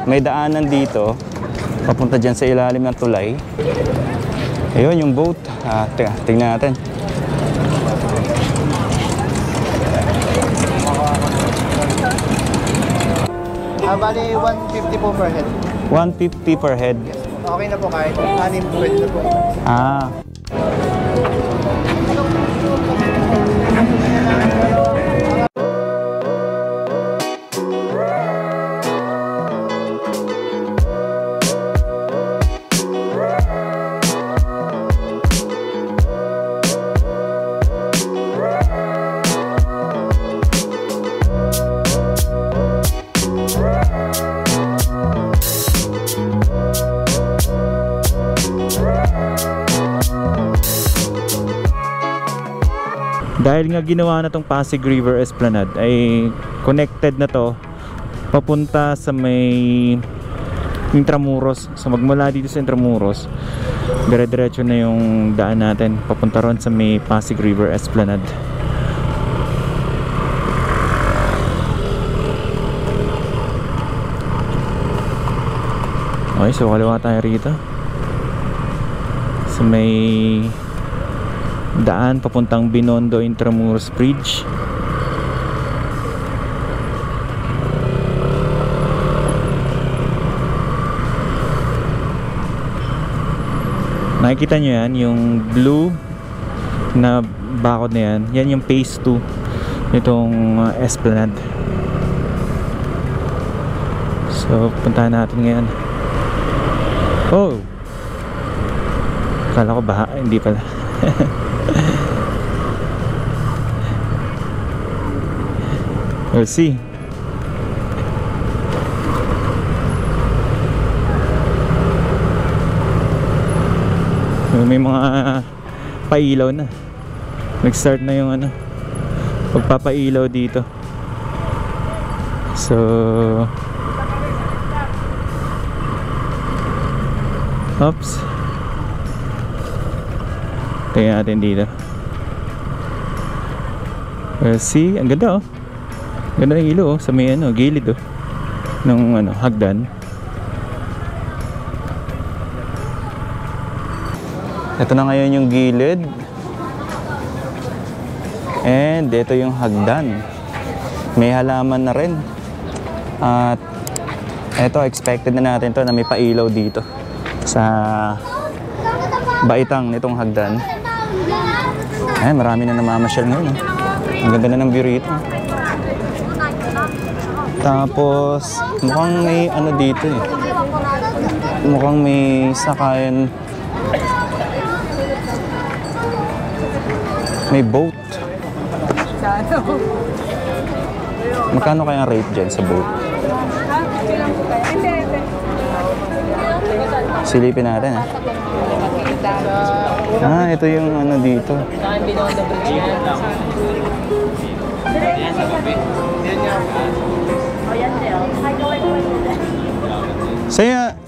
may daanan dito papunta dyan sa ilalim ng tulay. Ayun yung boat. Tingnan natin. Bali 150 po per head. 150 per head. Yes. Okay na po kahit 6 pwede na po. Dahil nga ginawa na tong Pasig River Esplanade ay connected na to papunta sa may Intramuros. So magmula dito sa Intramuros, dire-diretso na yung daan natin papunta ron sa may Pasig River Esplanade. Okay, so kaliwa tayo rito sa may daan papuntang Binondo Intramuros Bridge. Nakikita nyo yan, yung blue na bakod na yan, yan yung phase 2 itong Esplanade. So puntahan natin ngayon. Oh, kala ko baha, hindi pala. We'll see. May mga pailaw na. Nag-start na yung ano, pagpapailaw dito. So oops. Tingnan natin dito. We'll see. Ang ganda oh. Ganda ng ilo oh, sa may ano, gilid oh ng ano, hagdan. Ito na ngayon yung gilid. And ito yung hagdan. May halaman na rin. At ito, expected na natin to na may pailaw dito sa baitang nitong hagdan. Ay, marami na namamasyal ngayon oh. Ang ganda na ng view rito. Tapos mukhang may ano dito eh. Mukhang may sakayan. May boat. Magkano kaya ang rate dyan sa boat? Silipin natin eh. Ito yung ano dito.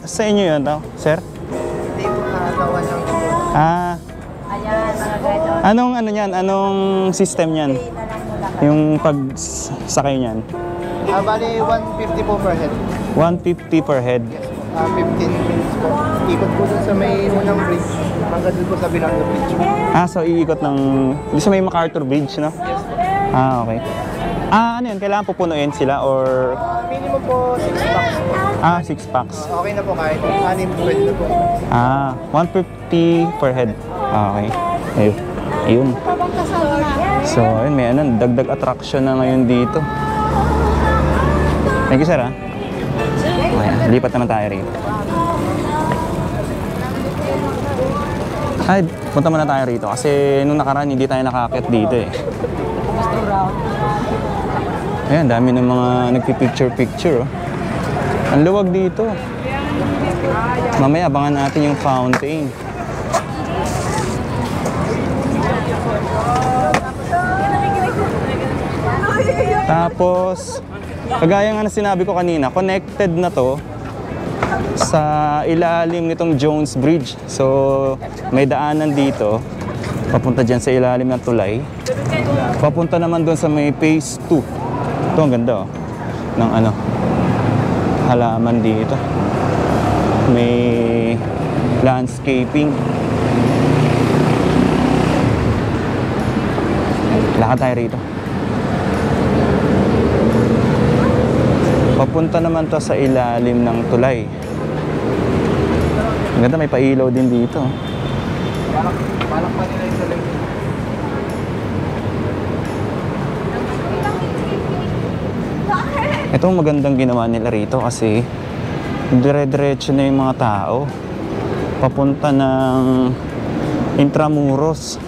Sa inyo yun daw, sir? Hindi po, nakagawa lang po. Anong ano yan? Anong system yan? Yung pagsakay niyan? Bali 150 po per head. 150 per head? Yes. 15 minutes po. Ikot po dun sa may unang bridge. Hanggang dun po sa Binondo Bridge. So iikot ng... Di sa may MacArthur Bridge, no? Yes. Okay. Ano yun? Kailangan pupunuin sila or... Minimum po 6 packs po. 6 packs. Okay na po kahit 6 pwede na po. 150 per head. Okay. Ayun. So, ayun, may ano, dagdag attraction na ngayon dito. Thank you, sir, ha? Okay, lipat naman tayo rito. Ay, punta muna tayo rito kasi nung nakaraan hindi tayo nakakit dito eh. Ayan, dami ng mga nagpipicture-picture oh. Ang luwag dito. Mamaya abangan natin yung fountain. Tapos, kagaya nga na sinabi ko kanina, connected na to sa ilalim nitong Jones Bridge. So, may daanan dito, papunta dyan sa ilalim ng tulay. Papunta naman doon sa may phase 2. Ito, ang ganda oh, ng ano, halaman dito. May landscaping. Lakad tayo rito. Papunta naman to sa ilalim ng tulay. Ang ganda, may pailaw din dito. Balak pa nila yung tuloy. Ito ang magandang ginawa nila rito kasi dire-diretso na yung mga tao papunta ng Intramuros.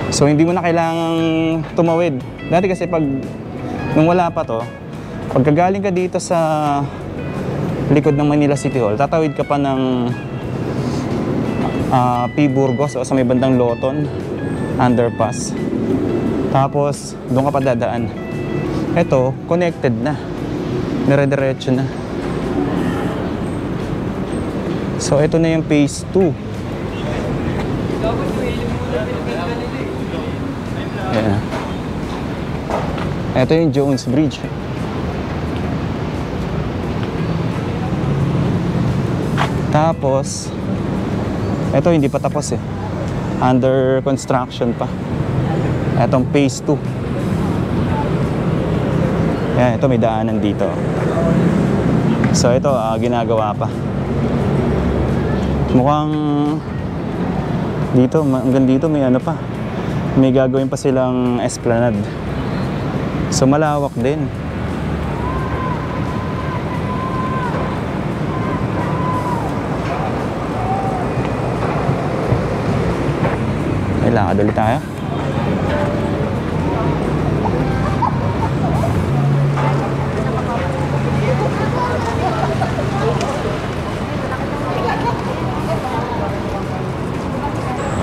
So hindi mo na kailangang tumawid. Dati kasi nung wala pa to, pagkagaling ka dito sa likod ng Manila City Hall, tatawid ka pa ng P. Burgos o sa may bandang Loton underpass. Tapos doon ka pa dadaan. Ito, connected na. Dire-diretso na. So ito na yung phase 2. Yeah. Ito yung Jones Bridge. Tapos ito hindi pa tapos eh. Under construction pa. Etong phase 2. Yan, ito may daanan dito. So ito ginagawa pa. Mukhang dito, hanggang dito may ano pa. May gagawin pa silang esplanade. So malawak din. Ay, lakad ulit tayo.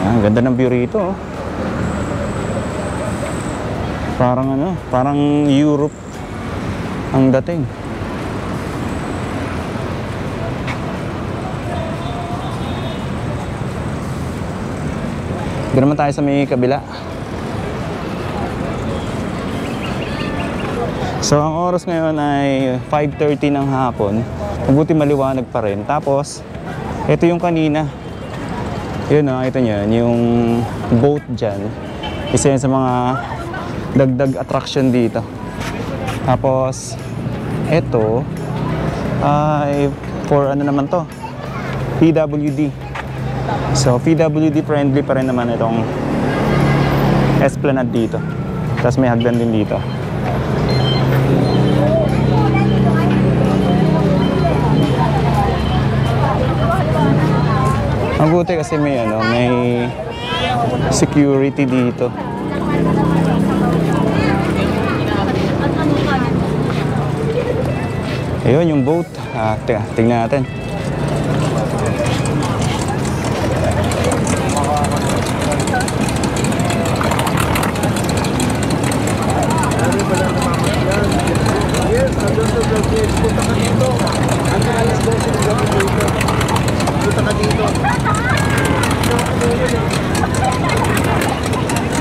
Ang ganda ng view rito, oh. Parang ano, parang Europe ang dating. Dito naman tayo sa may kabila. So ang oras ngayon ay 5:30 ng hapon. Mabuti maliwanag pa rin. Tapos ito yung kanina. Yun, nakita nyo yun, yung boat dyan. Isa yan sa mga dagdag attraction dito. Tapos ito ay for ano naman to, PWD. So PWD friendly pa rin naman itong esplanade dito. Tapos may hagdan din dito. Mabuti kasi may ano, may security dito. Ayun yung boat. Teka, tingnan natin. Yes, andun sa Vlogges. Punta ka dito. Andun alas 12 ng gabi dito. Punta ka dito.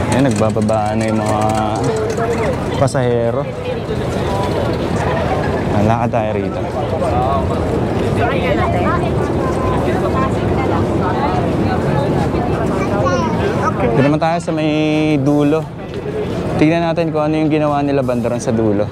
Ayan, nagbababaan na yung mga pasahero. Lakad tayo rito. Dito naman tayo sa may dulo. Tingnan natin kung ano yung ginawa nila banda ron sa dulo.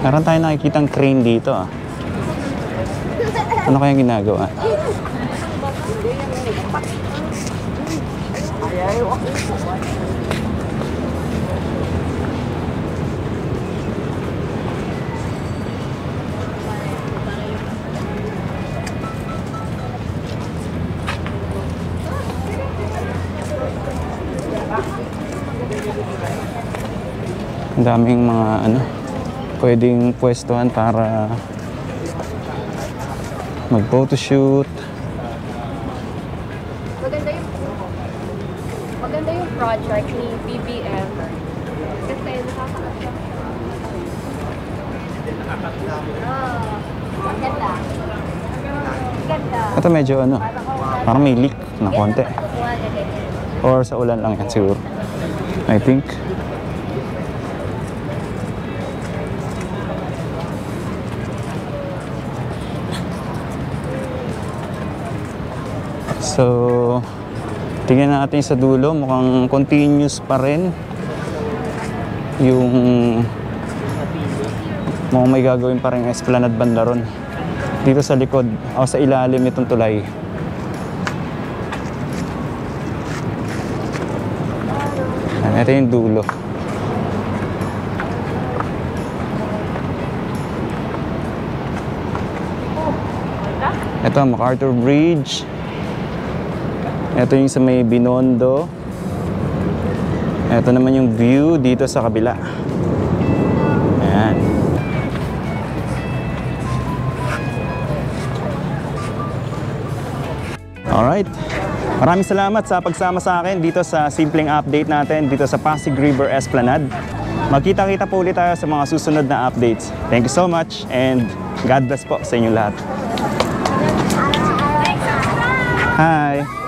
Meron tayo nakikitang crane dito, ah. Ano kayang ginagawa? Ang daming mga ano, pwedeng pwestuhan para mag-photoshoot. Maganda yung project ni BBM. Kasi nakaka Ganda. Ganda. Ito medyo ano, parang may leak na konti. Or sa ulan lang yan siguro. I think. So, tingnan natin sa dulo. Mukhang continuous pa rin yung mukhang may gagawin pa rin Esplanade banda ron. Dito sa likod o sa ilalim itong tulay. Ito yung dulo. Ito ang MacArthur Bridge. Ito yung sa may Binondo. Ito naman yung view dito sa kabila. Ayan. Alright. Maraming salamat sa pagsama sa akin dito sa simpleng update natin dito sa Pasig River Esplanade. Magkita-kita po ulit tayo sa mga susunod na updates. Thank you so much and God bless po sa inyong lahat. Hi!